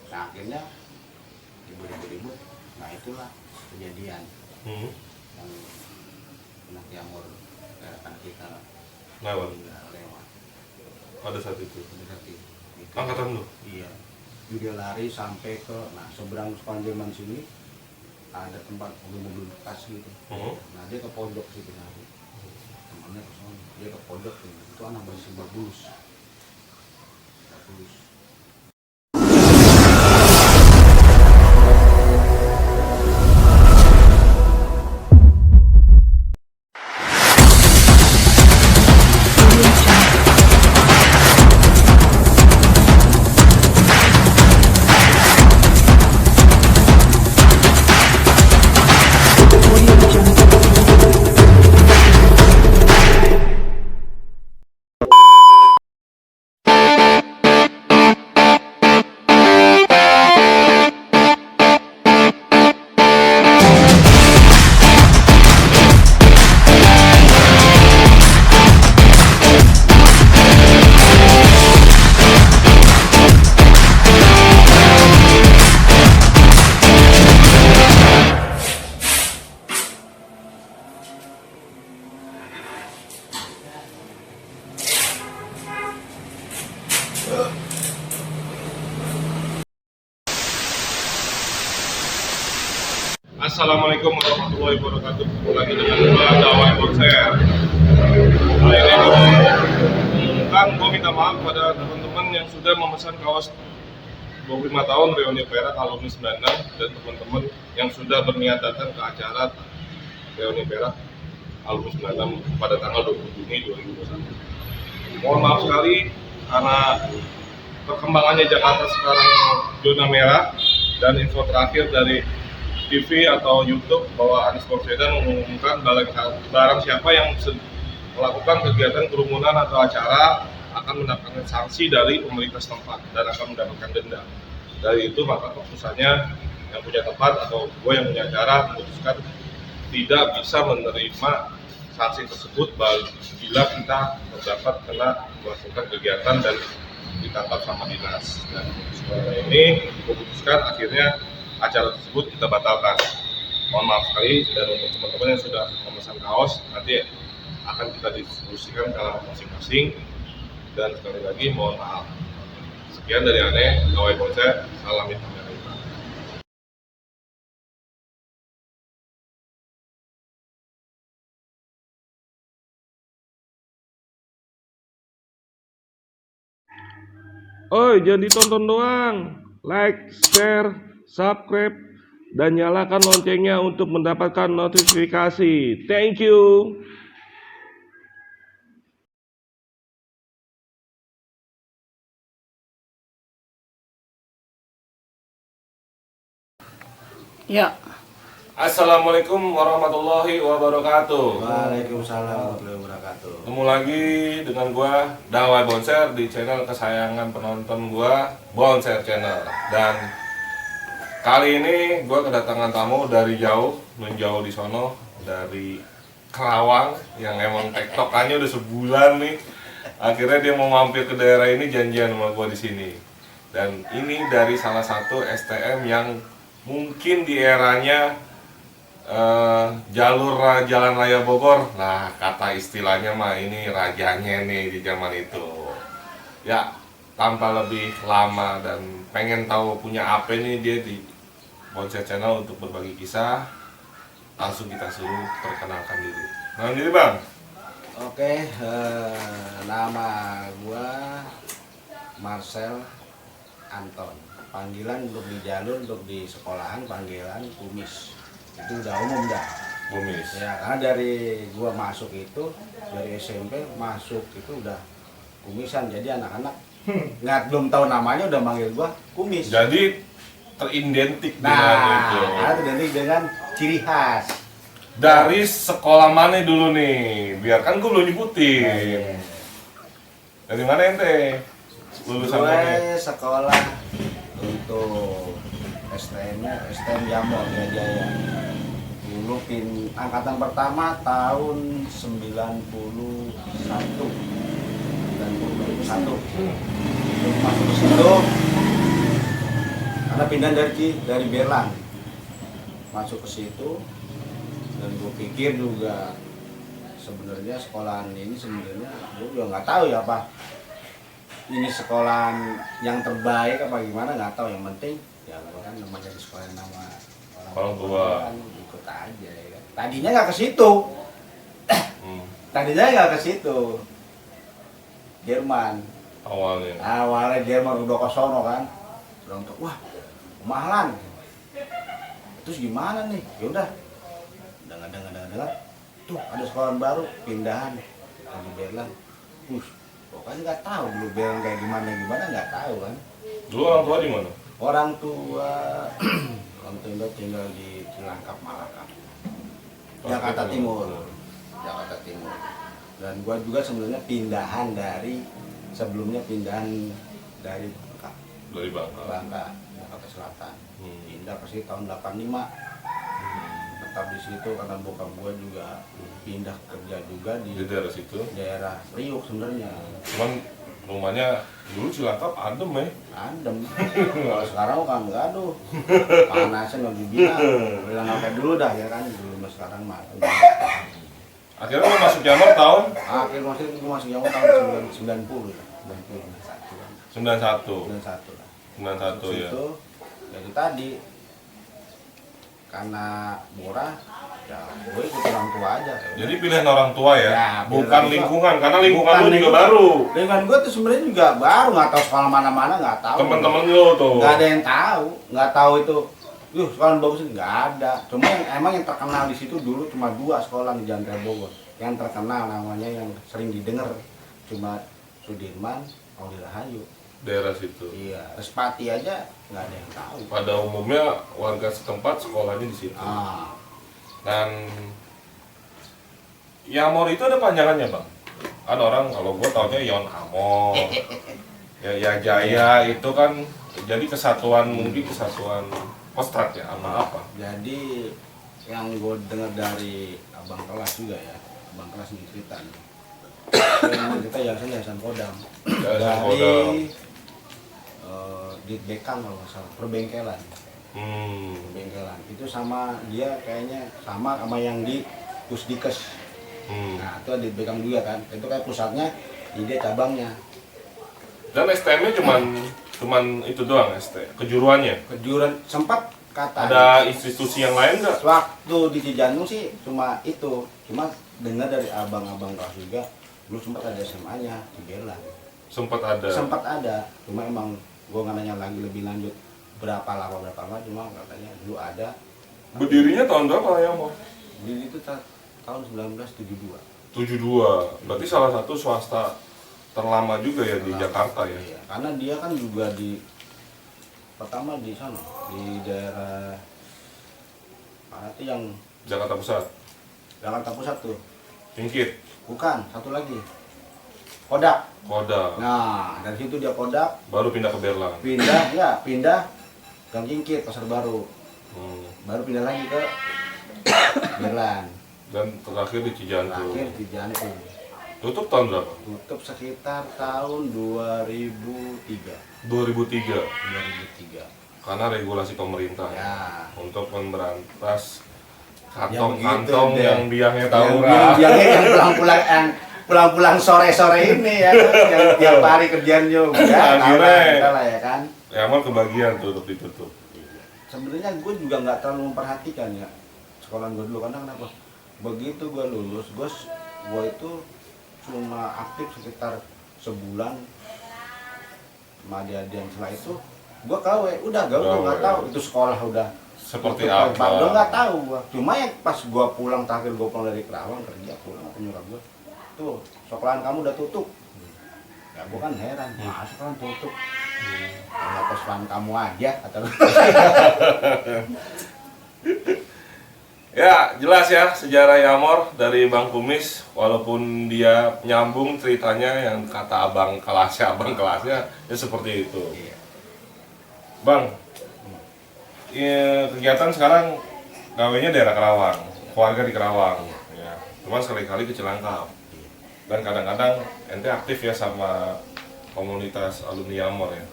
Nah akhirnya ribut-ribut, nah itulah kejadian yang kena jamur rekan kita lewat lewat pada saat itu. Itu. Angkatan lu? Iya. Dia lari sampai ke seberang Sudirman sini ada tempat mobil-mobil bekas gitu. Nah dia ke pojok situ lari. Temannya ke sana, dia ke pojok gitu. Itu anak masih bagus. Assalamualaikum warahmatullahi wabarakatuh. Ketemu lagi dengan gua Dawai Bonser. Kali ini gue minta maaf pada teman-teman yang sudah memesan kaos 25 tahun Reuni Perak alumni 96 dan teman-teman yang sudah berniat datang ke acara Reuni Perak alumni 96 pada tanggal 20 Juni 2021. Mohon maaf sekali karena perkembangannya Jakarta sekarang zona merah dan info terakhir dari TV atau YouTube bahwa Anies Baswedan mengumumkan barang siapa yang melakukan kegiatan kerumunan atau acara akan mendapatkan sanksi dari pemerintah setempat dan akan mendapatkan denda. Dari itu maka keputusannya yang punya tempat atau gue yang punya acara memutuskan tidak bisa menerima sanksi tersebut bila kita terdapat kena melakukan kegiatan dan ditangkap sama dinas. Dan sebenarnya ini memutuskan akhirnya acara tersebut kita batalkan. Mohon maaf sekali, dan untuk teman-teman yang sudah memesan kaos nanti akan kita diskusikan ke alamat masing-masing. Dan sekali lagi mohon maaf. Sekian dari Ane, Dawai Bonser, salam hitam merah. Oi, jangan ditonton doang. Like, share, subscribe, dan nyalakan loncengnya untuk mendapatkan notifikasi. Thank you. Ya. Assalamualaikum warahmatullahi wabarakatuh. Waalaikumsalam warahmatullahi wabarakatuh. Ketemu lagi dengan gua Dawai Bonser di channel kesayangan penonton gua, Bonser Channel. Dan kali ini gua kedatangan tamu dari jauh, menjauh di sono, dari Kerawang yang emang tektokannya udah sebulan nih. Akhirnya dia mau mampir ke daerah ini, janjian sama gua di sini. Dan ini dari salah satu STM yang mungkin di eranya jalur Jalan Raya Bogor. Nah, kata istilahnya mah ini rajanya nih di zaman itu. Ya, tanpa lebih lama dan pengen tahu punya apa nih dia di Bonser Channel untuk berbagi kisah, langsung kita suruh perkenalkan diri. Nama diri Bang? Oke, nama gua Marcel Anton. Panggilan untuk di jalur, untuk di sekolahan panggilan Kumis. Itu udah umum dah. Kumis. Ya, karena dari gua masuk itu, dari SMP masuk itu udah kumisan. Jadi anak-anak belum tahu namanya udah manggil gua Kumis. Jadi teridentik dengan itu. Nah, teridentik dengan ciri khas. Dari sekolah mana dulu nih? Biar kan gua belum nyebutin. Nah, iya. Dari mana ente? Lulusan mana? Gue sekolah untuk STM-nya STM Jamor Jaya. Dulu angkatan pertama tahun 91. Masuk ke situ Karena pindah dari Berlan masuk ke situ, dan gue pikir juga sebenarnya sekolahan ini sebenarnya gue juga nggak tahu ya apa ini sekolahan yang terbaik apa gimana, nggak tahu. Yang penting ya gue kan namanya di sekolah nama Orang tua. kan ikut aja ya kan. Tadinya nggak ke situ. Tadinya nggak ke situ. Jerman. Awalnya Jerman udah kosono kan. Udah untuk wah kemahalan. Terus gimana nih? Ya udah. Dengar. Tuh ada sekolah baru pindahan di Berlan. Pokoknya nggak tahu dulu Berlan kayak gimana nggak tahu kan. Dulu orang tua di mana? Orang tua tinggal di Cilangkap, Malaka, Jakarta Timur. Dan gua juga sebenarnya pindahan dari sebelumnya dari Bangka, Jakarta Selatan. Pindah ke sini tahun 85. Tetap di situ karena bokap gua juga pindah kerja juga di daerah situ. Daerah Priuk sebenarnya. Cuman rumahnya dulu Cilangkap adem ya. Adem. Kalau sekarang kan enggak, aduh. Panasnya nggak bilang apa dulu dah ya kan, dulu mas sekarang mah. Akhirnya lo masuk Jamar tahun? Akhir masuk Jamar tahun 90 lah. 91 ya. Itu jadi tadi karena murah ya gue ikut orang tua aja. Jadi pilihan orang tua ya, Ya, bukan pilihan lingkungan, karena lingkungan bukan lu juga lingkungan. baru. Lingkungan gue tuh sebenarnya juga baru, nggak tahu sekolah mana-mana, nggak tahu. Teman-teman lu tuh. Nggak ada yang tahu, nggak tahu itu. Sekolah bagus itu nggak ada. Cuma emang yang terkenal di situ dulu cuma 2 sekolah di Jalan Raya Bogor. Yang terkenal namanya yang sering didengar cuma Sudirman, Audi Rahayu. Daerah situ. Iya, Respati aja nggak ada yang tahu. Pada umumnya warga setempat sekolahnya di situ. Dan Yamor itu ada panjangannya bang. Kan orang kalau gue taunya Yon Amor, ya Jaya itu kan jadi kesatuan mungkin kesatuan kostrat ya apa? Jadi yang gue dengar dari abang kelas juga ya, abang kelas nih cerita nih. Kita yayasan Kodam. Dari Dit Bekang kalau nggak salah, perbengkelan. Perbengkelan itu sama dia kayaknya sama yang di Pusdikes. Nah itu Dit Bekang juga kan, itu kayak pusatnya, ini dia cabangnya. Dan STM-nya cuman itu doang kejuruannya. Kejuruan sempat kata. Ada institusi yang lain nggak? Waktu di Cijantung sih cuma itu, cuma dengar dari abang-abang kelas juga, dulu sempat ada SMA-nya di Berlan. Sempat ada, cuma emang gue nggak nanya lagi lebih lanjut berapa lama, cuma katanya dulu ada. Berdirinya tahun berapa ya mau? Berdiri itu tahun 1972. 72, berarti salah satu swasta terlama juga ya di Jakarta ya? Iya, karena dia kan juga pertama di sana, di daerah mana tuh yang Jakarta Pusat tuh. Singkit? Bukan, satu lagi. Kodak. Nah, dari situ dia Kodak. Baru pindah ke Berlan. Pindah Gang Jingkit, Pasar Baru. Baru pindah lagi ke Berlan. Dan terakhir di Cijantung. Tutup tahun berapa? Tutup sekitar tahun 2003. 2003. Karena regulasi pemerintah ya. Untuk memberantas kantong-kantong yang biangnya tawuran. Yang pulang-pulang sore-sore ini ya, yang tiap hari kerjaan juga. Akhirnya ya kan. Ya emang kebagian tuh untuk ditutup. Sebenarnya gue juga nggak terlalu memperhatikan ya sekolah gue dulu, karena kenapa? Begitu gue lulus, gue itu cuma aktif sekitar sebulan sama adik-adik. Setelah itu gue udah nggak tahu itu sekolah udah seperti apa. Udah nggak tahu gue. Cuma yang pas gue pulang terakhir gue pulang dari Kerawang kerja, pulang ke nyokap gue, tuh sekolahan kamu udah tutup. Ya gue kan heran, masa kan tutup? Kalau pesan kamu aja atau Ya jelas ya sejarah Yamor dari Bang Kumis, walaupun dia nyambung ceritanya yang kata abang kelasnya ya seperti itu. Bang, ya, kegiatan sekarang gawainya daerah Kerawang, keluarga di Kerawang ya. Cuman sekali-kali ke Cilangkap. Dan kadang-kadang ente aktif ya sama komunitas alumni Yamor ya.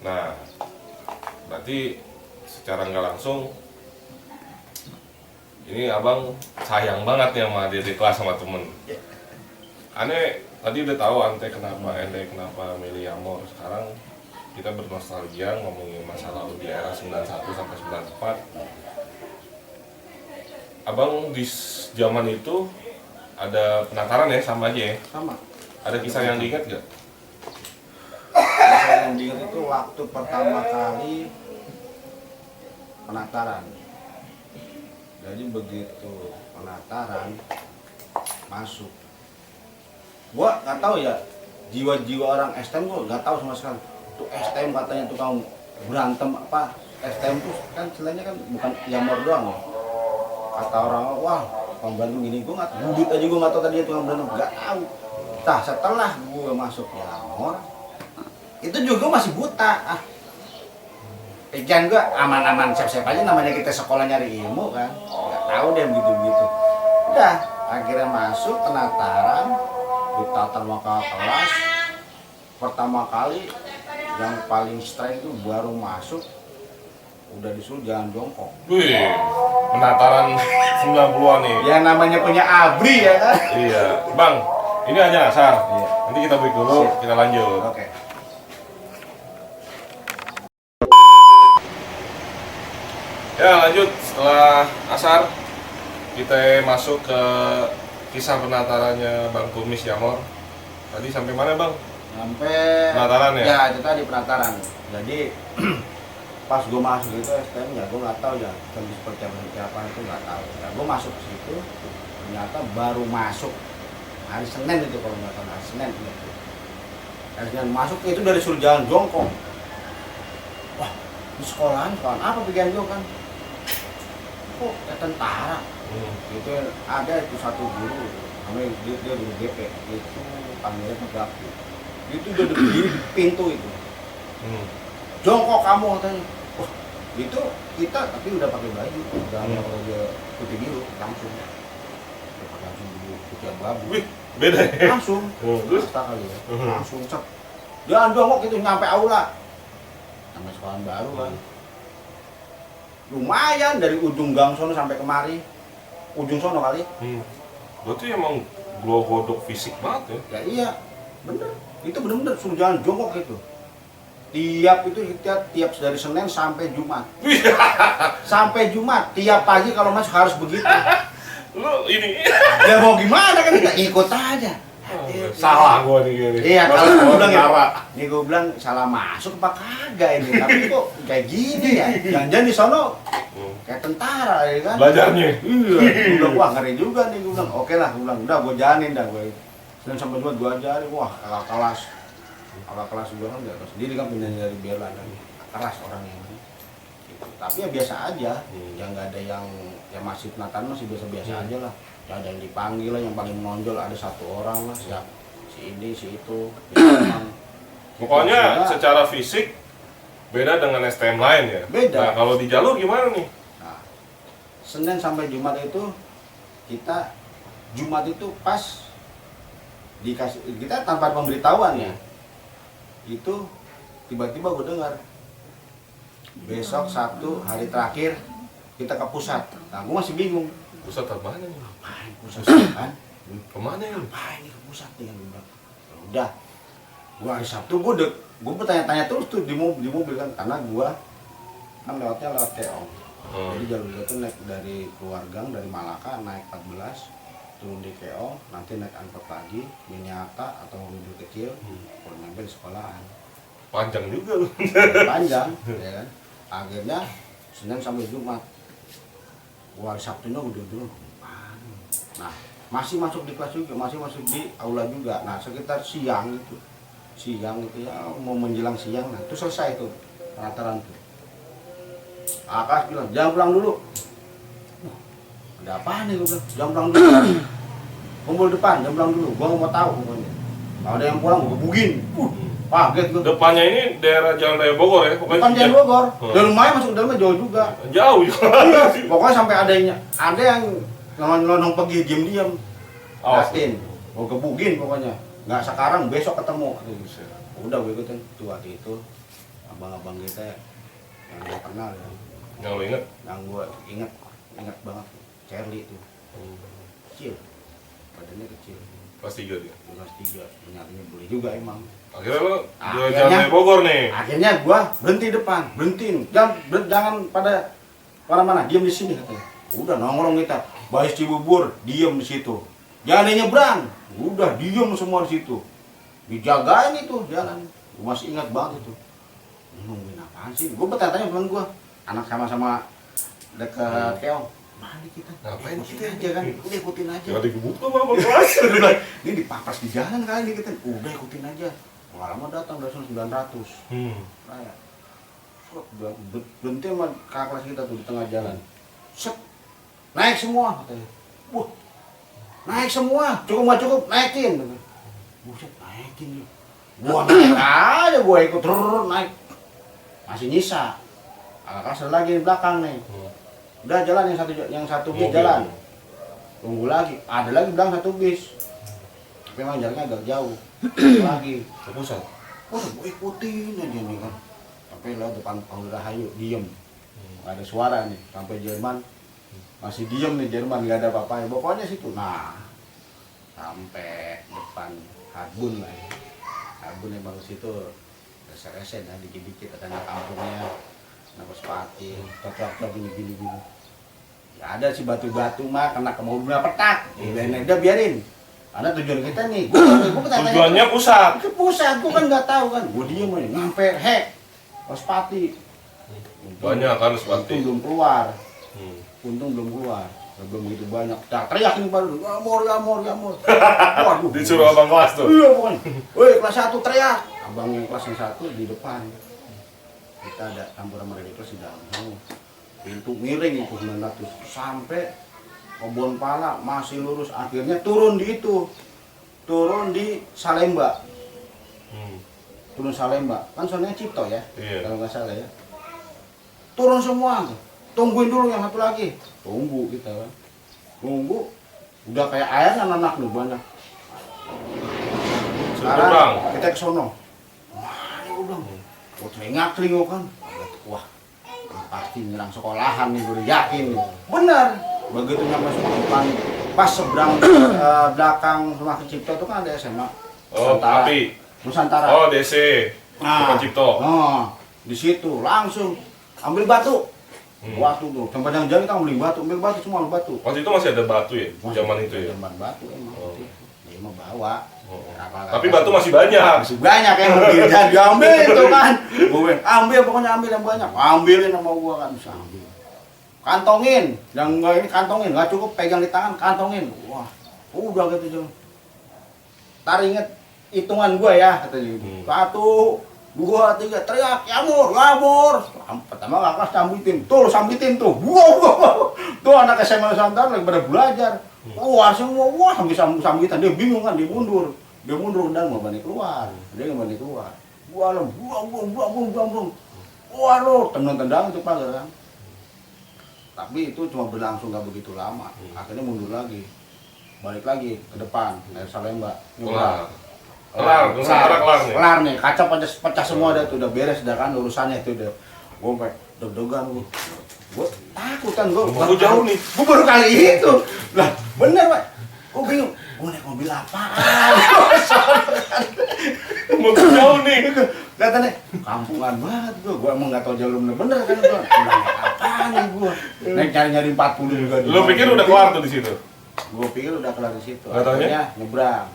Nah, berarti berarti secara nggak langsung ini abang sayang banget nih sama dia di kelas sama temen. Ane tadi udah tahu ente kenapa milih Yamor. Sekarang kita bernostalgia ngomongin masa lalu di era 91 sampai 94. Abang di zaman itu ada penataran ya, sama aja ya? Sama. Ada kisah yang diingat gak? Saya yang diingat itu waktu pertama kali penataran. Jadi begitu penataran masuk, gua nggak tahu ya jiwa-jiwa orang STM, gua nggak tahu sama sekali. Tuh STM katanya tukang berantem apa? STM tuh kan istilahnya kan bukan Yamor doang ya. Kata orang, wah tukang berantem gini, gua nggak budut aja, gua nggak tahu tadi tukang berantem, nggak tahu. Nah setelah gua masuk Yamor, itu juga masih buta. Jangan gua aman-aman siap-siap aja, namanya kita sekolah nyari ilmu kan, nggak tahu deh begitu-begitu. Udah akhirnya masuk penataran, ditatar maka kelas. Pertama kali yang paling strike itu baru masuk udah disuruh jalan jongkok. Wih, penataran 90-an nih. Ya namanya punya ABRI ya kan. Iya, Bang, ini hanya asar. Iya. Nanti kita break dulu, Siap. kita lanjut. Oke. Ya lanjut, setelah asar kita masuk ke kisah penatarannya Bang Kumis Yamor. Tadi sampai mana Bang? Sampai Penataran ya? Ya itu tadi penataran. Jadi pas gue masuk itu STM ya gue nggak tahu ya kondisi persiapan itu nggak tahu. Ya, gue masuk ke situ ternyata baru masuk hari Senin itu kalau nggak salah, hari Senin gitu. Hari Senin masuk itu dari suruh jalan jongkok. Wah di sekolahan apa pikiran gue kan? Kok kayak tentara? Itu ada itu satu guru, namanya dia guru GP, itu panggilnya Pak Bakti. Itu udah berdiri di pintu itu. Jongkok kamu katanya. Wah, itu kita tapi udah pakai baju, udah pakai putih biru langsung. Udah pakai langsung putih abu-abu. Wih, beda ya? Langsung. Terus? Kali ya. Langsung cep. Jalan jongkok itu nyampe aula. Sampai sekolah baru kan. Lumayan dari ujung gang sono sampai kemari. Ujung sono kali. Berarti emang godok fisik banget ya? Ya iya, bener. Itu bener-bener suruh jalan jongkok gitu. Tiap dari Senin sampai Jumat. Sampai Jumat, tiap pagi kalau masuk harus begitu. Lu ini Ya mau gimana kan kita ikut aja. salah gua nih gini. Iya, kalau Maksud gue bilang ya, penara. ini gue bilang salah masuk apa kagak ini. Tapi kok kayak gini ya. Jangan-jangan di sono kayak tentara ya kan. Belajarnya. Iya, gue bilang wah ngeri juga nih, gue bilang oke lah, gue bilang udah gue jalanin dah gue. Senin sampai Jumat gue ajarin, wah kakak kelas juga kan dia sendiri kan pindah dari Bela kan, keras orangnya kan. Gitu. Tapi ya biasa aja, yang nggak ada yang masih penataran masih biasa-biasa aja lah. Ya ada yang dipanggil lah, yang paling menonjol ada satu orang lah, siap si ini si itu. Ya, emang, Pokoknya itu secara fisik beda dengan STM lain ya. Beda. Nah, kalau di jalur gimana nih? Nah, Senin sampai Jumat itu kita Jumat itu pas dikasih kita tanpa pemberitahuan ya. Itu tiba-tiba gue dengar besok Sabtu hari terakhir kita ke pusat. Nah, gue masih bingung. Pusat apa nih? Ngapain pusat kan? Kemana ya? Ngapain nih ke pusat nih? Gue bilang, "Ya udah, gue hari Sabtu gue bertanya-tanya terus tuh di mobil kan, karena gue kan lewatnya lewat Keong. Jadi jalur gue tuh naik dari Keluargang, dari Malaka naik 14, turun di Keong, nanti naik angkot lagi, Miniata atau mobil kecil, kalau nyampe di sekolahan. Panjang juga lu. Panjang, ya kan? Akhirnya Senin sampai Jumat. Wah, Sabtunya udah dulu. Nah, masih masuk di kelas juga, masih masuk di aula juga. Nah, sekitar siang itu ya mau menjelang siang, nah itu selesai tuh penataran tuh. Akas bilang, jangan pulang dulu. Ada apa nih gue bilang, jangan pulang dulu. Kumpul depan, jangan pulang dulu. Gua nggak mau tahu pokoknya. Kalau ada yang pulang, gue gebugin. Kaget gue. Depannya ini daerah Jalan Raya Bogor ya? Bukan Jalan Bogor. Dan lumayan masuk ke dalamnya jauh juga. Jauh juga. Iya, pokoknya sampai ada yang ngelonong pergi diam-diam. Ngatin, mau gebugin pokoknya. Nggak sekarang, besok ketemu. Udah gue ikutin tuh waktu itu abang-abang kita yang kenal ya. Yang lo inget? Yang gue inget banget, Charlie itu kecil, badannya kecil, Kelas 3 dia. kelas 3, nyarinya boleh juga emang. Akhirnya lo Akhirnya- jalan dari Bogor nih. Akhirnya gue berhenti depan, berhentiin, jangan pada mana-mana, diam di sini katanya. Udah nongkrong kita, Bais Cibubur, diam di situ. Jangan nyebrang, udah diam semua di situ. Dijagain itu jalan, gue masih ingat banget itu. Ini nungguin apaan sih? Gue bertanya teman gue, anak sama-sama dekat Keong. Balik kita, Ngapain ikutin kita? aja kan, udah ikutin aja. Gak digebuk tuh apa kelas? Ini dipapas di jalan kali ini kita, udah ikutin aja. Lama datang udah 900. Nah, ya. Berhenti sama kakak kelas kita tuh di tengah jalan. Set, naik semua katanya. Wah, naik semua, cukup nggak cukup naikin. Buset, naikin nih. Gua naik aja, gua ikut naik. Masih nyisa. Kakak kelas ada lagi di belakang nih. Udah jalan yang satu bis Mobil. jalan. Tunggu lagi, ada lagi bilang satu bis. Tapi memang jaraknya agak jauh. Lagi. Ke pusat. Oh, gue ikutin aja nih kan. Sampai lah depan Paul Rahayu, diem. Gak ada suara nih. Sampai Jerman, masih diem nih Jerman, gak ada apa-apa. Pokoknya situ. Nah, sampai depan Harbun lah ya. Harbun emang situ rese-rese, nah dikit-dikit katanya kampungnya. Nama sepati, trak-trak gini-gini. Ya ada sih batu-batu mah, kena ke mobilnya petak. Udah biarin. Karena tujuan kita nih, gua Tujuannya pusat. ke pusat, gua kan nggak tahu kan. Gua diem aja, nyampe Ospati. Banyak kan Untung sepati. belum keluar. Untung belum keluar. Belum begitu banyak. Teriak ini baru, Yamor. Waduh. Disuruh abang kelas tuh. Iya pokoknya. Woi kelas 1 teriak. Abang yang kelas 1 di depan. Kita ada campur sama dari kelas di dalam. Pintu miring itu 900 sampai Kebon Pala masih lurus, akhirnya turun di Salemba. Turun Salemba kan soalnya Cipto ya, Iya. kalau nggak salah ya. Turun semua, tungguin dulu yang satu lagi. Tunggu kita kan, tunggu udah kayak ayam anak-anak nih banyak. Sekarang kita ke sono. Wah, ini udah. Gua teringak kan. Wah, pasti nyerang sekolahan nih, gue yakin nih. Benar. Begitu nyampe depan, pas seberang belakang rumah Cipto itu kan ada SMA. Oh, api. Nusantara. Oh, DC. Bukan Cipto. Nah, di situ langsung ambil batu. Waktu tuh, tempat yang jauh kita ambil batu semua batu. Waktu itu masih ada batu ya? Zaman itu ya? Zaman batu emang. Oh. Dia mau bawa. Tapi batu masih banyak. Masih banyak yang jadi diambil itu kan. Gue ambil, pokoknya ambil yang banyak. Ambilin sama gua kan, bisa ambil. Kantongin, yang enggak ini kantongin, nggak cukup pegang di tangan, kantongin. Wah, udah gitu jeng. Tar inget hitungan gua ya, katanya gitu. 1, 2, 3, teriak, Yamor. Pertama nggak kelas sambitin tuh. Wow. Tuh anak SMA Nusantara lagi pada belajar. Wah semua, sambitan, dia bingung kan, dia mundur dan mau balik keluar, dia nggak balik keluar. Buang. Wah lo, tendang itu pagar kan. Tapi itu cuma berlangsung nggak begitu lama. Akhirnya mundur lagi, balik lagi ke depan dari Salemba. Kelar nih. Kelar nih, kaca pecah semua tuh, udah beres dah kan urusannya itu udah. Gue sampai deg-degan gue takut kan gue. Jauh nih. Gue baru kali itu. Lah bener Pak. Gue bingung. Gue naik mobil apaan? Mobil jauh nih. Katanya kampungan banget gue. Gue emang nggak tahu jalur bener kan gue. Naik apaan nih gue? Naik nyari 40 juga. Lo pikir udah kelar tuh di situ? Gue pikir udah kelar di situ. Nggak taunya? Akhirnya nyebrang.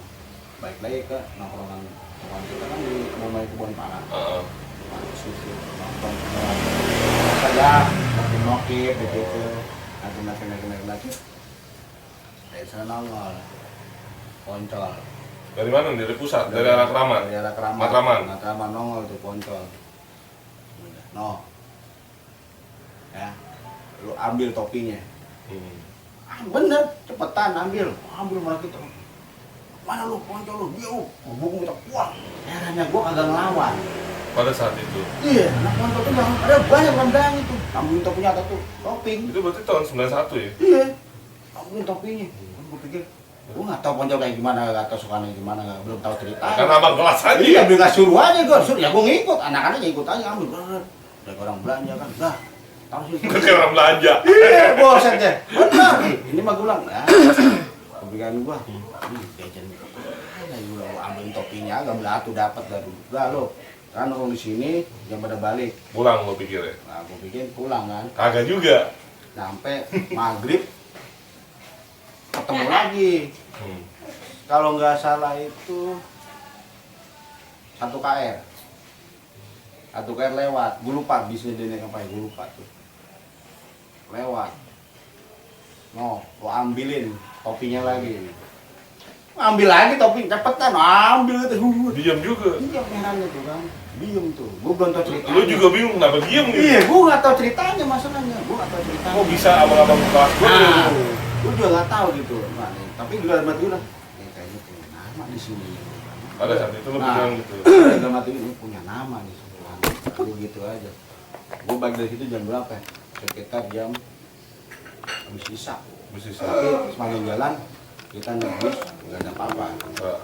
Baik lagi ke nongkrongan kita kan di Kebon Pala. Nonton saja, nokip begitu, lagi. Dari sana nongol, poncol. Dari mana? Dari pusat? Dari arah Kramat? Dari arah Kramat. Matraman nongol tuh poncol. No, ya, lu ambil topinya. Bener, cepetan ambil malah kita. Mana lu, poncol lu, dia lu, hubung kita, wah, herannya gua kagak ngelawan. Pada saat itu? Iya, anak poncol tuh ada banyak landang itu. Ambilin topinya atau tuh, topping. Itu berarti tahun 91 ya? Iya, ambilin topinya. Gua pikir, gua nggak tahu poncol kayak gimana, nggak tahu sukanya gimana, belum tahu cerita. Kan abang kelas aja Iya, ya? ambil nggak suruh aja gua, suruh ya gua ngikut, anak-anaknya ikut aja ambil. Dari orang belanja kan, dah taruh sini. Kayak orang belanja. Iya, bosan deh. Benar, ini mah gue bilang, nah, kepikiran gua, jajan mana gua ambilin topinya, agak belatu dapat dari, udah lo, kan orang di sini jam pada balik. Pulang lo pikir ya? Nah, gua pikir pulang kan, Kagak juga. sampai maghrib ketemu lagi. Kalau nggak salah itu 1 KR. 1 KR lewat, gue lupa bisnis dia naik apa ya, gue lupa tuh. Lewat. No, lo ambilin topinya lagi. Ambil lagi topi, cepetan, ambil itu. Diam juga. Iya, herannya tuh kan. Diem tuh, gue belum tau ceritanya. Lu juga bingung kenapa diam gitu? Iya, gue nggak tahu ceritanya masalahnya. Gue nggak tahu ceritanya. Kok bisa abang-abang kelas gue? Nah, gue juga nggak tahu gitu. Nah, nih, tapi gue dalam hati gue lah, kayaknya punya nama di sini. Pada saat itu lu bilang gitu. Dalam hati ini punya nama nih sebulan. Lalu gitu aja. Gue balik dari situ jam berapa? Ya? Sekitar jam habis isak. Bisa Tapi semakin jalan kita nebus nggak ada apa-apa.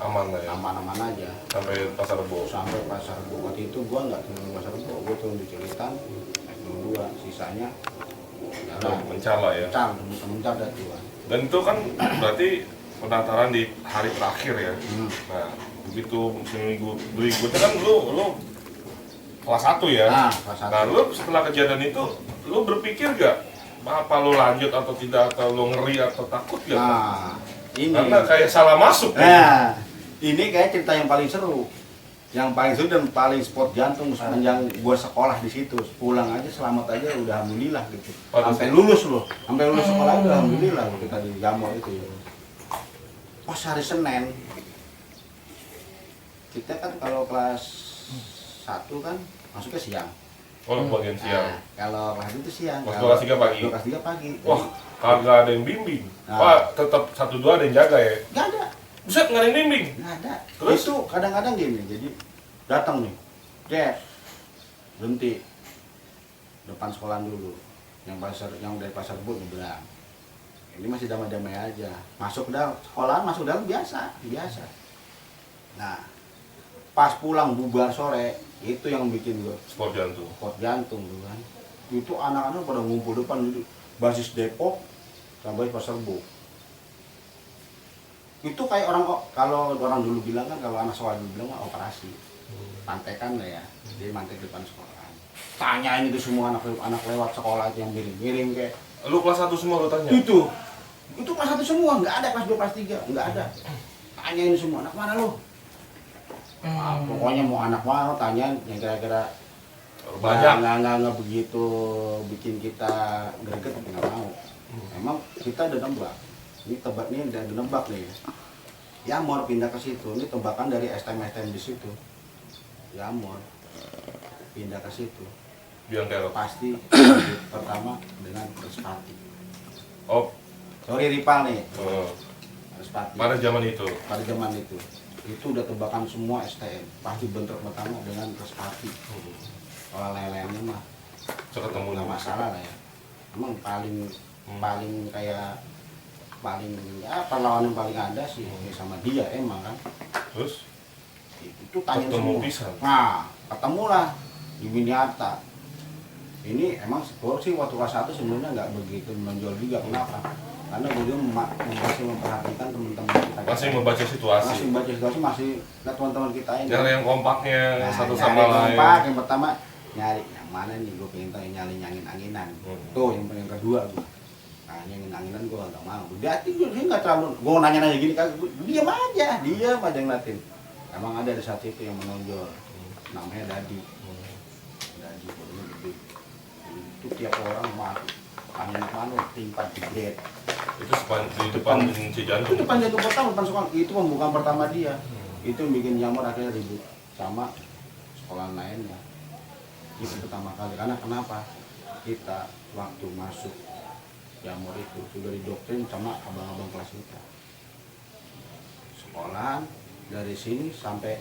aman lah ya. Aman-aman aja. Sampai pasar Rebo. Sampai pasar Rebo. Waktu itu gue nggak turun di pasar Rebo. Gue turun di Cilitan. Naik 2. Sisanya jalan. Mencala ya. Mencar dah tuh. Dan itu kan berarti pendaftaran di hari terakhir ya. Nah, begitu seminggu berikutnya kan lu kelas 1 ya. Nah, kelas 1. Nah, lu setelah kejadian itu lu berpikir gak apa lu lanjut atau tidak, atau lu ngeri atau takut gak? Nah, ini. Karena kayak salah masuk ya. Nah, ini kayak cerita yang paling seru. Yang paling seru dan paling sport jantung sepanjang gua sekolah di situ. Pulang aja selamat aja udah alhamdulillah gitu. Sampai lulus loh. Sampai lulus sekolah udah alhamdulillah loh kita di Jamor itu ya. Pas hari Senin kita kan kalau kelas 1 kan masuknya siang. Oh, bagian siang. Nah, kalau kelas itu siang. Pas Kalau kelas 3 pagi. Kelas 3 pagi. Wah, kagak ada yang bimbing. Nah. Wah, tetap 1-2 ada yang jaga ya. Nggak ada. Buset, nggak ada yang bimbing. Nggak ada. Terus? Itu kadang-kadang gini, jadi datang nih, berhenti depan sekolah dulu. Yang dari pasar Rebo bilang, ini masih damai-damai aja. Masuk dalam sekolahan, masuk dalam biasa. Nah, pas pulang bubar sore, itu yang bikin gue Sport jantung. sport jantung tuh kan. Itu anak-anak pada ngumpul depan itu basis Depok sampai pasar Rebo. Itu kayak kalau orang dulu bilang kan, kalau anak sekolah dulu bilang operasi pantekan lah ya, dia mantek depan sekolah, tanyain itu semua anak lewat sekolah itu yang miring kayak Lu kelas 1 semua lu tanya? itu kelas 1 semua, nggak ada kelas 2 kelas 3, nggak ada. Tanyain semua, anak mana lu? Pokoknya mau anak mana tanyain yang kira-kira Banyak. nggak begitu bikin kita greget, tapi nggak mau. Emang kita udah nembak. Ini tebak nih udah nembak nih. Ya mau pindah ke situ. Ini tebakan dari STM di situ. Ya mau pindah ke situ. Biang kerok. Pasti pertama dengan Respati. Oh. Sorry Ripal nih. Respati. Pada zaman itu. Pada zaman itu udah tebakan semua STM. Pasti bentrok pertama dengan Respati. Kalau lain-lainnya mah Ketemu nggak masalah lah ya. Emang paling kayak ya perlawanan paling ada sih sama dia emang kan. Terus Itu tanya ketemu semua. pisan. Nah, ketemulah di Miniata. Ini emang sih waktu kelas 1 sebenarnya nggak begitu menonjol juga. Kenapa? Karena gue masih memperhatikan teman-teman kita. Masih membaca situasi. Masih membaca situasi, masih lihat teman-teman kita ini. Nyari yang kompaknya satu nyari sama lain. kompak. Yang pertama nyari yang mana nih, gue pengen tahu nyari angin-anginan. Tuh yang kedua gue. Nah, angin-anginan gue nggak mau. Berarti gue nggak terlalu. Gue nanya-nanya gini kan, diam aja ngeliatin. Emang ada saat itu yang menonjol, namanya Dadi. Dadi badannya gede. Itu tiap orang mati. Angin mana timpa jebret. Itu di depan Cijantung. Itu depan jantung pertama, depan sekolah. Itu pembukaan pertama dia. Itu yang bikin Jamor akhirnya ribut sama sekolah lainnya. Itu pertama kali. Karena kenapa? Kita waktu masuk Jamor itu sudah didoktrin sama abang-abang kelas kita. Sekolahan dari sini sampai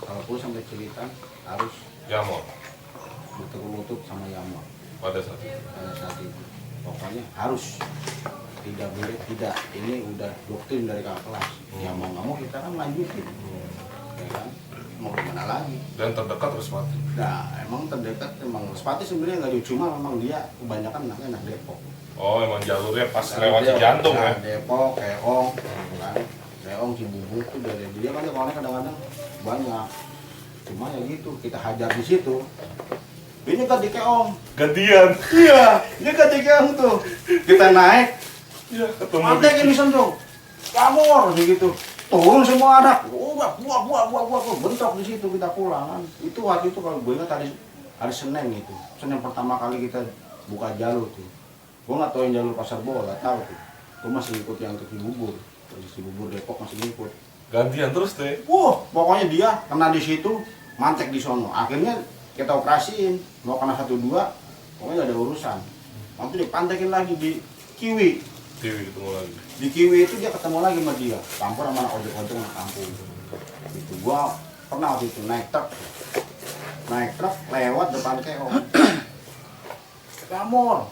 kalaupun sampai Cilitan harus Jamor lutut sama Jamor pada saat itu. pada saat itu. Pokoknya harus, tidak boleh tidak. Ini udah doktrin dari kakak kelas. Ya mau nggak mau kita kan lanjutin, ya kan. mau gimana lagi. Dan terdekat Respati. Nah emang terdekat, emang Respati sebenarnya nggak jauh, cuma memang dia kebanyakan anaknya anak Depok. Oh emang jalurnya pas lewat Cijantung ya? Depok, Keong, kan. Keong, Cibubur tuh dari dia kan sekolahnya kadang-kadang banyak. Cuma ya gitu, kita hajar di situ. Dia nyegat di Keong. Gantian. Iya, nyegat di Keong tuh. Kita naik, Iya, ketemu mantek ini sentuh. Kamur gitu. Turun semua anak. Buah, bentrok di situ kita pulang kan. Itu waktu itu kalau gue ingat hari Senin itu. Senin pertama kali kita buka jalur tuh. Gue nggak tahu yang jalur Pasar Bo, nggak tahu tuh. Gue masih ikut yang ke Cibubur. Cibubur Depok masih ikut. gantian terus deh. Pokoknya dia kena di situ, mantek di sono. Akhirnya kita operasiin, mau kena 1-2, pokoknya nggak ada urusan. Nanti dipantekin lagi di Kiwi. Kiwi ketemu lagi. Di Kiwi itu dia ketemu lagi sama dia, campur sama anak ojek-ojek anak kampung. Gitu. Gua pernah waktu itu naik truk lewat depan Keong. Kamur,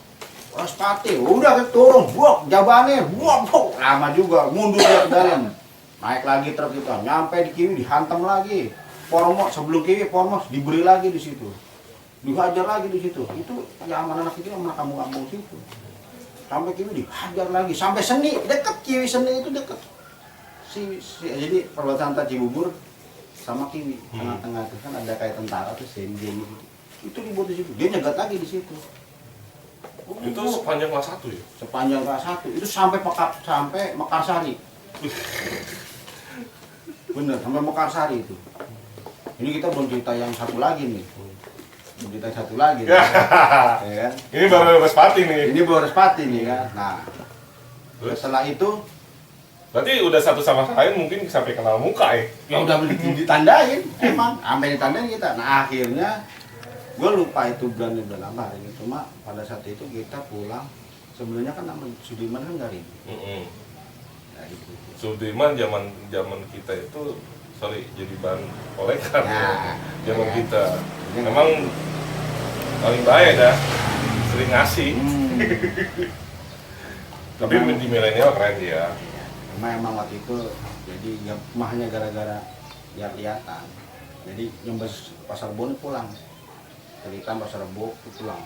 Respati, udah turun, buak, jabannya, buak, lama juga, mundur dia ke dalam. Naik lagi truk itu, nyampe di Kiwi dihantam lagi. Pormos, sebelum Kiwi, Pormos diberi lagi di situ. Dihajar lagi di situ. Itu ya anak-anak itu yang kampung-kampung situ. Sampai Kiwi dihajar lagi, sampai Seni, deket Kiwi Seni itu deket. Jadi perbatasan antara Cibubur sama Kiwi, tengah-tengah itu kan ada kayak tentara tuh senjen gitu. Itu dibuat di situ, dia nyegat lagi di situ. Itu sepanjang kelas 1 ya? Sepanjang kelas 1, itu sampai Mekarsari. Bener, sampai Mekarsari itu. Ini kita belum cerita yang satu lagi nih. Belum cerita satu lagi. Ya kan? Ini baru Respati nih. Ini baru Respati nih kan. Nah, setelah itu berarti udah satu sama lain mungkin sampai kenal muka ya? ya udah ditandain, emang sampai ditandain kita. Nah akhirnya gue lupa itu bulan apa hari ini. Cuma pada saat itu kita pulang, sebenarnya kan nama Sudirman kan nggak ribut. Nah, gitu. Sudirman zaman kita itu jadi bahan kolekan ya. Zaman kita memang paling bahaya dah, sering ngasih. Tapi di milenial keren dia. Emang waktu itu jadi ya mahnya gara-gara lihat-lihatan. Jadi nyembes Pasar Bo pulang. Cerita Pasar Bo pulang.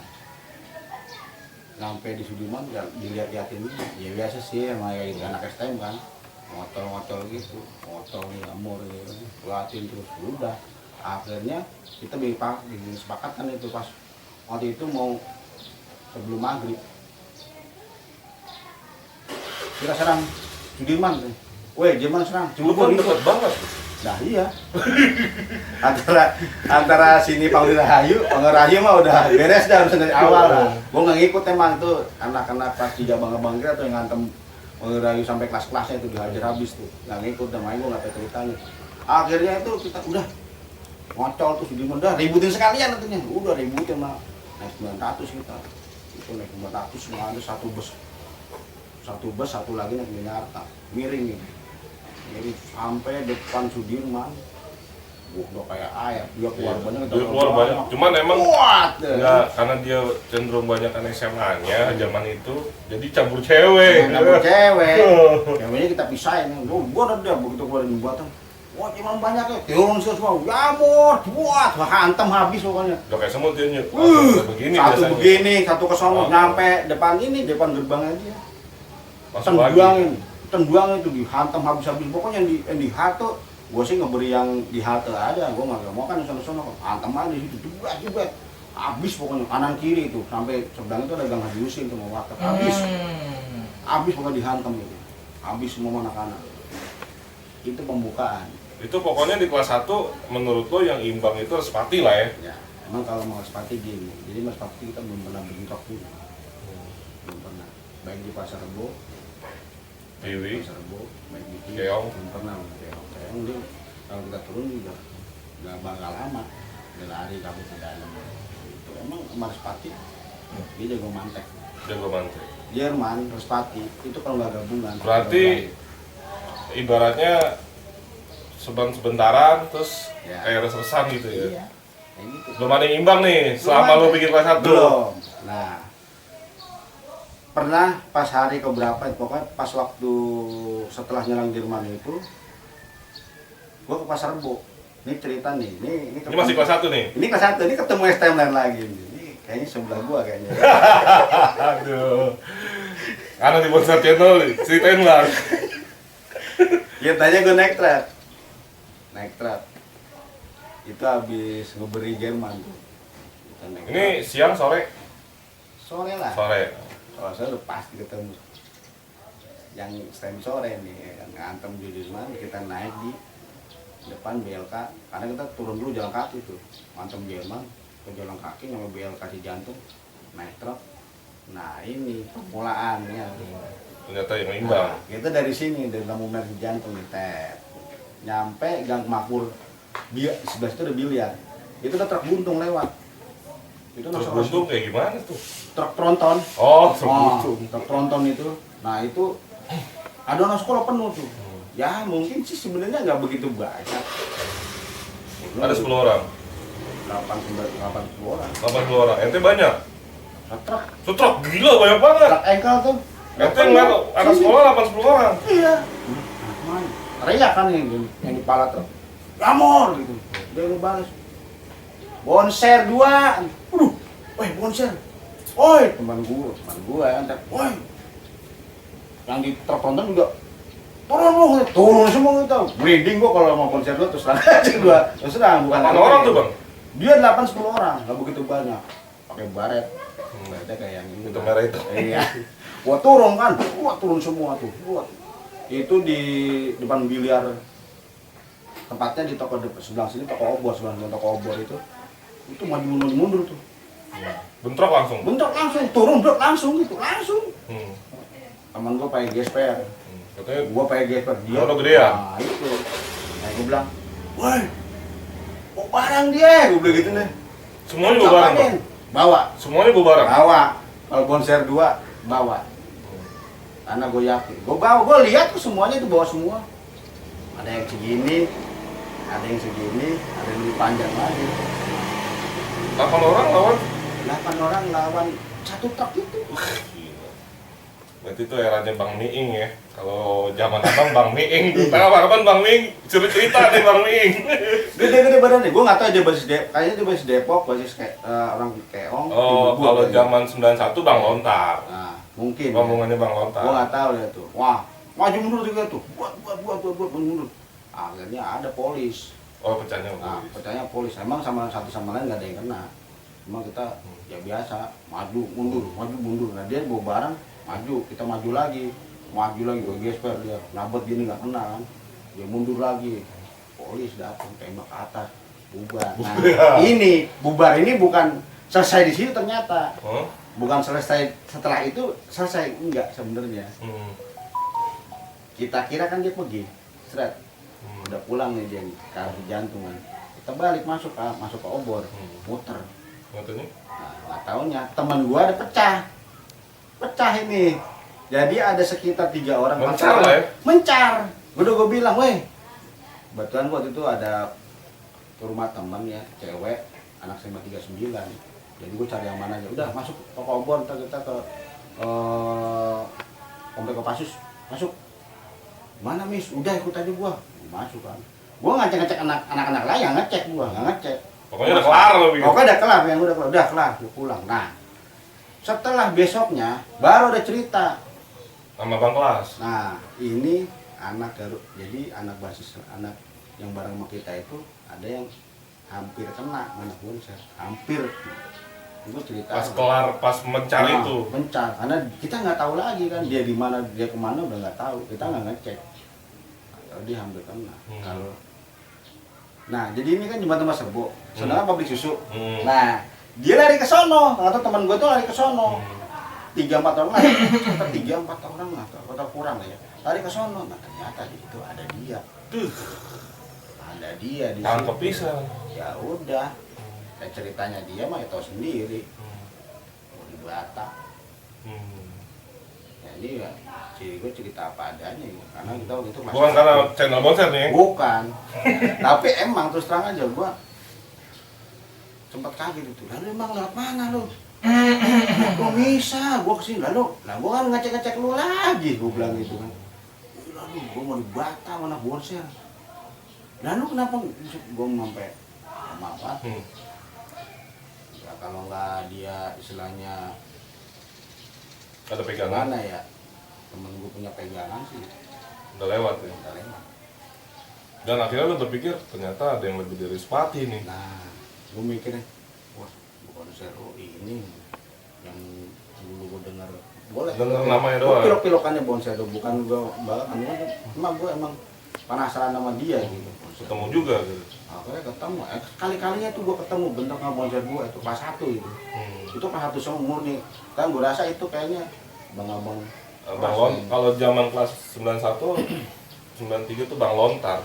Sampai di Sudirman ya dilihat-lihatin ya biasa sih emang ya anak STM kan. Ngotol-ngotol gitu, ngotol ngamur gitu, liatin terus udah. Akhirnya kita bikin sepakatan itu pas waktu itu mau sebelum maghrib. Kita serang Sudirman, weh Jerman serang, Cibubur deket banget. Nah iya, antara sini Panggil Rahayu mah udah beres dah dari awal lah. Gue nggak ngikut emang tuh anak-anak pas di abang-abang kita tuh yang ngantem Panggil Rahayu sampai kelas-kelasnya itu dihajar habis tuh, nggak ngikut dan main gue nggak tahu ceritanya. Akhirnya itu kita udah ngocol tuh Sudirman, udah ributin sekalian nantinya, udah ributin mah naik 900 kita, itu naik 900 semua ada satu bus, satu lagi naik Minarta, miring gitu. Jadi sampai depan Sudirman, udah kayak air, dia keluar banyak. Dia keluar banyak, cuman emang nggak, karena dia cenderung banyak kan SMA-nya zaman itu, jadi campur cewek. Ceweknya kita pisahin, gua udah begitu keluar dari buatan. Wah, emang banyak ya, turun semua, jamur, buat, hantam habis pokoknya. Udah kayak semut dia nyet, begini satu biasanya. begini, satu ke sono, nyampe depan gerbang aja. Tengguang itu dihantam habis-habis, pokoknya yang di halte, gue sih ngeberi yang di halte aja, gue nggak mau kan di sana-sana, hantam aja di situ, juga, habis pokoknya kanan kiri itu, sampai seberang itu ada gang Haji Husin tuh mau warteg, habis pokoknya dihantam itu, habis semua anak-anak, itu pembukaan. Itu pokoknya di kelas 1 menurut lo yang imbang itu Respati lah ya? Ya, emang kalau mau Respati gini, jadi Respati kita belum pernah bentrok juga, belum pernah, baik di Pasar Bo, Kiwi, Serbo, baik di Keong, belum pernah Keong dia kalau kita turun juga nggak bakal lama, dia lari kabur ke dalam. Itu emang Respati dia jago mantek. Jerman Respati itu kalau nggak gabungan. Berarti ibaratnya sebentaran terus ya, kayak res-resan gitu ya? Iya, kayak gitu. Belum ada yang imbang nih selama lo bikin kelas 1? Belum. Nah, pernah pas hari keberapa pokoknya pas waktu setelah nyerang Jerman itu gua ke Pasar Bo Ini cerita nih, ini Ini masih kelas 1 nih? Ini kelas 1, ini ketemu STM lain lagi. Ini kayaknya sebelah gua kayaknya. Aduh. Karena di Bonser Channel, ceritain lah. Ya tanya gue naik truk. Itu habis ngeberi Jerman tuh. Kita naik Ini siang, sore? sore lah. Sore. Sore udah pasti ketemu. Yang STM sore nih, kan ngantem di Jerman, kita naik di depan BLK. Karena kita turun dulu jalan kaki tuh, ngantem Jerman ke jalan kaki sama BLK di jantung, naik truk. Nah ini permulaannya. Ternyata yang imbang. Nah, kita dari sini, dari lampu merah di jantung nih, tet. Nyampe Gang Makmur, sebelah situ ada biliar. Itu udah truk buntung lewat. Itu Terus masuk buntung kayak gimana tuh? truk tronton. Oh, truk buntung. Truk tronton itu. Nah itu ada anak sekolah penuh tuh. Ya mungkin sih sebenarnya nggak begitu banyak. Ada 10 orang? 8 orang. 80 orang. Ente banyak? Truk Truk gila banyak banget. engkel tuh. Ente nggak anak sekolah 8-10 orang? Iya. Mana? Teriak kan yang di kepala truk. Gamor gitu. Dia ngebalas. Bonser 2. Waduh. Woi, bonser. Woi, teman gua kan. Woi. Yang di truk tronton juga turun semua itu. Bleeding gua kalau mau bonser 2 terus aja gua. Terus terang bukan 8 orang tuh, Bang? Dia 8-10 orang, enggak begitu banyak. Pakai baret. Baretnya kayak yang ini. Itu merah itu. Iya. Gua turun kan. Gua turun semua tuh. Itu di depan biliar, tempatnya di toko sebelah sini, toko obor, sebelah toko obor itu maju mundur tuh. Bentrok langsung? Bentrok langsung, turun blok langsung gitu, langsung. Temen gua pakai gesper, Katanya gua pakai gesper, dia motor gedean? nah itu, nah gua bilang, woi, bawa barang dia, gua bilang gitu nih. semuanya bawa barang, Bang? Bawa, Semuanya bawa barang? bawa, kalau bonser 2, bawa. Karena gue yakin, gue lihat tuh semuanya itu bawa semua. Ada yang segini, ada yang segini, ada yang lebih panjang lagi. 8 orang lawan? 8 orang lawan satu truk itu. Gila. Berarti itu eranya Bang Miing ya. Kalau zaman abang Bang Miing, kapan Bang Miing cerita nih Bang Miing. Gede-gede badannya, gue nggak tahu dia basis kayaknya dia basis Depok, basis kayak orang Keong. Oh, kalau zaman 91 Bang Lontar. Nah, mungkin. Ngomongannya Bang Lontar. Gue nggak tahu dia tuh. Wah, maju mundur juga tuh. Buat mundur. Akhirnya ada polis. Oh, pecahnya Nah, polis. percaya polis. Emang sama satu sama lain nggak ada yang kena. Cuma kita ya biasa maju mundur. Nah dia bawa barang maju, kita maju lagi gue gesper dia nabot gini nggak kena kan, dia mundur lagi, polis datang tembak ke atas, bubar. Nah ini bubar ini bukan selesai di situ ternyata, bukan selesai setelah itu selesai, enggak sebenarnya. Kita kira kan dia pergi, seret. Udah pulang nih dia nih, ke arah jantungan. Kita balik masuk ke obor, muter. Motornya? Nah, nggak taunya teman gua ada pecah ini. Jadi ada sekitar 3 orang, 4 Mencar orang lah ya? mencar. Gua bilang, weh. Kebetulan waktu itu ada ke rumah teman ya, cewek, anak SMA 39. Jadi gua cari yang mana aja. Udah masuk toko obor, kita ke komplek Kopassus, masuk. Mana Miss? Udah ikut aja gua. Masuk kan. Gua ngecek anak-anak lain, yang ngecek gua, nggak ngecek. Pokoknya udah kelar loh gitu. Pokoknya udah kelar, yang udah kelar, gua pulang. Nah, setelah besoknya baru ada cerita Sama Bang Kelas. Nah, ini anak Garut. Jadi anak basis, anak yang bareng sama kita itu ada yang hampir kena anak bonser. Hampir. Itu cerita. Pas kelar, pas mencar itu. Mencar, karena kita nggak tahu lagi kan dia di mana, dia kemana udah nggak tahu. Kita nggak ngecek. Kalau dia hampir kena. Kalau nah, jadi ini kan jembatan Mas Rebo. Sedangkan pabrik susu. Nah, dia lari ke sono, atau teman gue tuh lari ke sono. 3-4 orang lah, 3-4 orang lah, atau kurang lah ya. Lari ke sono, nah ternyata di situ ada dia. Ada dia di situ. Tangkep pisah. Ya udah, dan ceritanya dia mah ya tahu sendiri. Mau di Batak. Ya ini ya, gue cerita apa adanya ya. Karena kita waktu itu masih. Bukan karena channel bonser nih. Bukan. Tapi emang terus terang aja gua sempat kaget itu. Lalu emang lewat mana lu? Kok bisa? Gua kesini lalu. Nah gua kan ngecek lu lagi, gua bilang gitu kan. Lalu gua mau di Batam mana bonser. Nah lu kenapa gue sampai apa? Ya kalau nggak dia istilahnya Ada pegangan, mana ya, temen gue punya pegangan sih udah lewat ya. udah lewat. Dan akhirnya lu berpikir ternyata ada yang lebih dari Spati nih. Nah gue mikirnya, wah bukan Seru ini yang dulu gue dengar, boleh Dengar namanya doang. pilok-pilokannya Bonsedo, bukan gue balapan, emang gue emang penasaran sama dia gitu. Ketemu juga gitu. Akhirnya ketemu, kali-kalinya tuh gue ketemu bentuk sama Bonser gue itu kelas 1 itu. Itu kelas 1 semua murni. Kan gue rasa itu kayaknya abang-abang Bang Lon, kalau zaman kelas 91, 93 tuh Bang Lontar.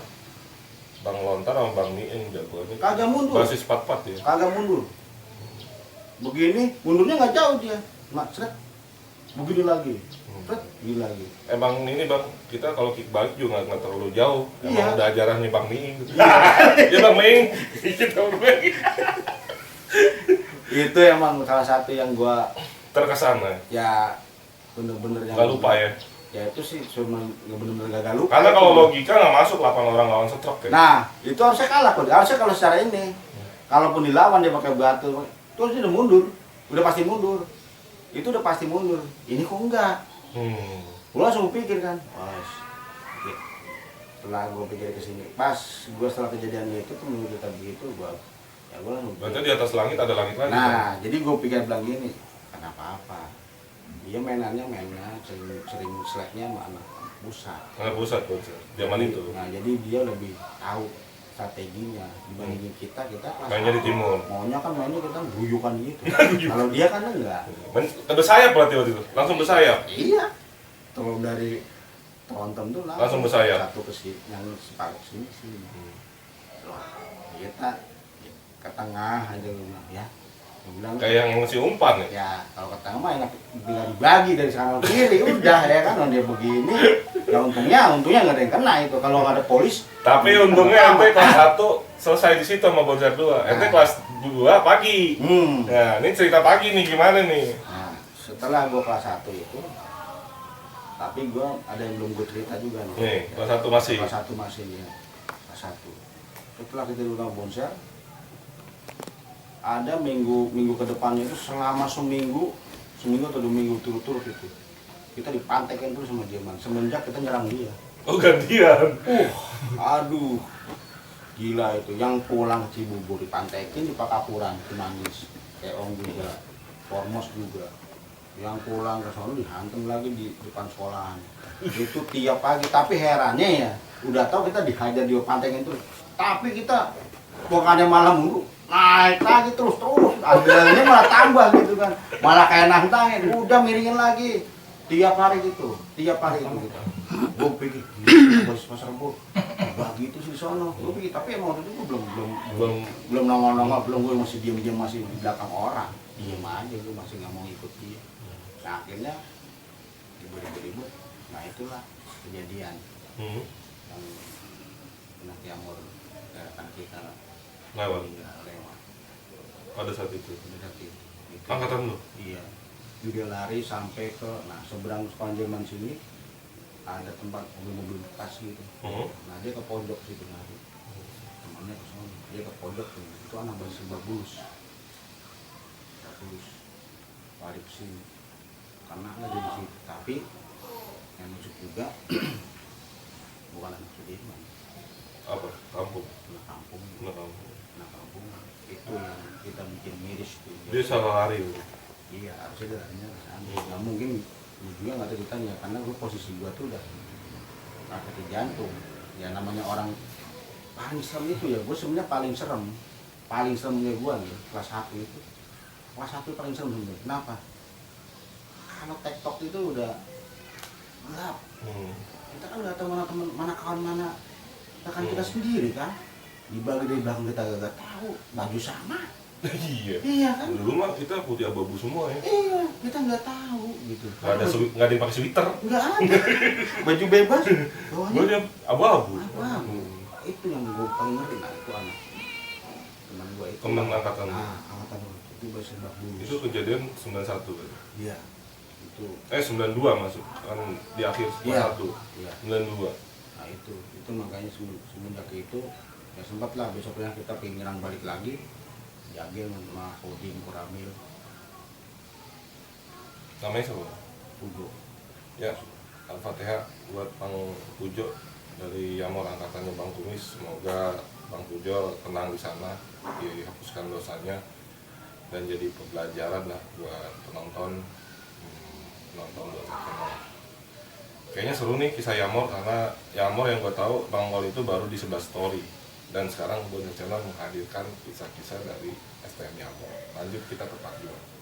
Bang Lontar sama Bang Miing jagoannya. kagak mundur, Basis 44 ya. kagak mundur. Begini, mundurnya nggak jauh dia. Mak, seret, begini lagi, seret, begini lagi. Emang ini Bang, kita kalau kick balik juga nggak terlalu jauh. Emang Iya. udah ajarannya Bang Miing. Iya Bang Miing. Kita Miing. Itu emang salah satu yang gue Terkesan ya bener-bener yang nggak lupa ya. Ya itu sih cuma bener-bener gagal lupa. Karena kalau itu. logika nggak masuk 8 orang lawan setruk ya. Nah, itu harusnya kalah kok. Harusnya kalau secara ini. Kalaupun dilawan dia pakai batu, terus dia udah mundur. Udah pasti mundur. Itu udah pasti mundur. Ini kok enggak? Gue langsung pikir kan, pas setelah gue pikir ke sini, pas gue setelah kejadian itu tuh minggu tadi itu gue langsung pikir. Berarti di atas langit ada langit lagi. Nah, Kan? jadi gue pikir bilang gini, kenapa apa? Dia mainnya sering slacknya sama anak pusat. Anak pusat zaman itu. Nah, jadi dia lebih tahu strateginya dibandingin kita kelas Mainnya di timur. maunya kan mainnya kita guyukan gitu. Kalau dia kan enggak. Bersayap berarti waktu itu. Langsung bersayap. Iya. Kalau dari tonton tuh Langsung bersayap. satu ke sini, yang separuh sini. Wah, kita ke tengah aja ya. Gua bilang Kayak yang ngasih umpan ya. ya kalau ke tengah mah enak tinggal dibagi dari kanan ke kiri udah ya kan, kalau dia begini ya untungnya nggak ada yang kena itu kalau nggak ada polis. Tapi untungnya ente kelas 1 selesai di situ sama Bonser 2. Ente kelas 2 pagi. Nah, ini cerita pagi nih gimana nih? Nah, setelah gua kelas 1 itu, tapi gua ada yang belum gua cerita juga nih. Nih, kelas 1 masih. Kelas 1 masih ya. Kelas 1. Setelah kita udah Bonser, ada minggu ke depannya itu selama seminggu atau 2 minggu turut-turut itu kita dipantekin terus sama Jerman semenjak kita nyerang dia. Oh gantian. Aduh, gila itu. Yang pulang ke Cibubur dipantekin di Pakapuran, Cimanggis, Keong juga, Formos juga. Yang pulang ke sana dihantam lagi di depan sekolahan. Itu tiap pagi. Tapi herannya ya, udah tahu kita dihajar di pantekin terus. Tapi kita bukannya malah mundur, naik lagi terus adrenalinnya malah tambah gitu kan, malah kayak nantangin, udah miringin lagi tiap hari gitu kita. Gue pikir bos pasar gue bagi itu sih di sono, gue pikir, tapi emang waktu itu gue belum nongol, gue masih diem masih di belakang orang, diem aja, gue masih nggak mau ikut dia. Nah akhirnya ribut, nah itulah kejadian yang Pinaki Amor rekan kita Lewat. lewat Pada saat itu. itu. Angkatan lu? Iya. Dia lari sampai ke seberang Sudirman sini ada tempat mobil bekas gitu. Nah dia ke pojok situ lari. Temannya ke sana. Dia ke pojok tuh. Itu anak bangsa Babulus. Lari ke sini. Karena nggak jadi situ. Tapi yang masuk juga bukan anak Sudirman. Apa? Kampung. Anak kampung. Anak kampung. Itu yang kita bikin miris tuh. Dia salah lari. Iya, harusnya dia larinya ke sana. Nggak mungkin, gue juga nggak tahu ditanya, karena gue posisi gue tuh udah sakit jantung. Ya namanya orang paling serem itu ya, gue sebenarnya paling seremnya gue nih, kelas 1 itu. Kelas 1 paling serem sebenarnya. Kenapa? Kalau TikTok itu udah gelap. Kita kan nggak tahu mana teman, mana kawan, mana rekan kita sendiri kan. Dibagi dari belakang kita gak tahu, baju sama. Iya kan? Dulu mah kita putih abu-abu semua ya. Iya, kita nggak tahu gitu. Nggak ada yang pakai sweater. Nggak ada. Baju bebas. Bawahnya abu-abu. Itu yang gue paling ngeri. Nah itu anak teman gue itu. Teman angkatan. Nah, angkatan itu bahasa Babulus. Itu kejadian 91 kan? Iya. Itu. 92 masuk kan di akhir 91. Iya. 92. Nah itu makanya semenjak itu Ya sempat lah besoknya kita pengenan balik lagi, Jagel sama Kodim Koramil, Namanya siapa? Pujo. Ya, Al-Fatihah buat Bang Pujo dari Yamor angkatannya Bang Kumis. Semoga Bang Pujo tenang di sana, dihapuskan dosanya dan jadi pembelajaran lah buat penonton buat nasional. Kayaknya seru nih kisah Yamor, karena Yamor yang gue tahu Bang Wal itu baru di 11 story, dan sekarang buat nasional menghadirkan kisah-kisah dari STM Yamor. Lanjut kita ke Pak Juan.